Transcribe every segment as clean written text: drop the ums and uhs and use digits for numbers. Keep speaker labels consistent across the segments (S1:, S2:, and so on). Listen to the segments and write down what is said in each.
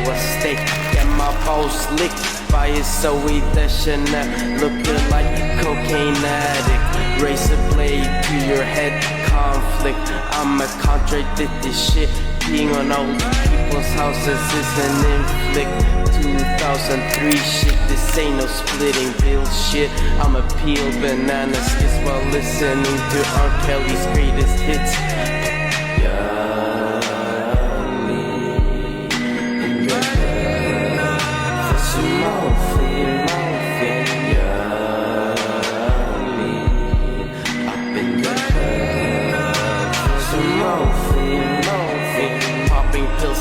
S1: a steak. Get my balls licked by his Zoe Deschanel, looking like a cocaine addict. Razor blade to your head, conflict. I'ma contradict this shit. Being on old people's houses is an inflict. 2003 shit, this ain't no splitting bill shit. I'ma peel banana skits while listening to R. Kelly's greatest hits.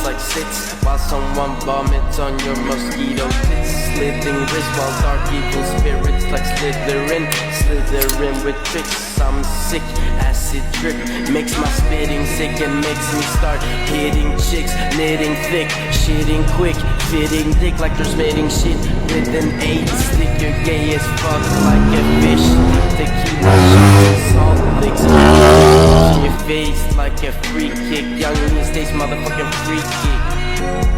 S1: Like sits while someone vomits on your mosquito tits. Slitting wrist while dark evil spirits like slithering with tricks. I'm sick, acid drip makes my spitting sick and makes me start hitting chicks, knitting thick, shitting quick, fitting dick like they're spitting shit with an 8 stick. You're gay as fuck like a fish. Tequila shots and salt licks in your face like a free kick. Young these days, motherfucking free kick,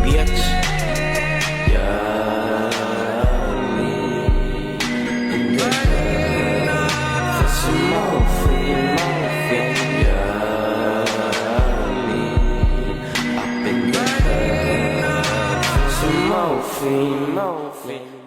S1: bitch. Morphine.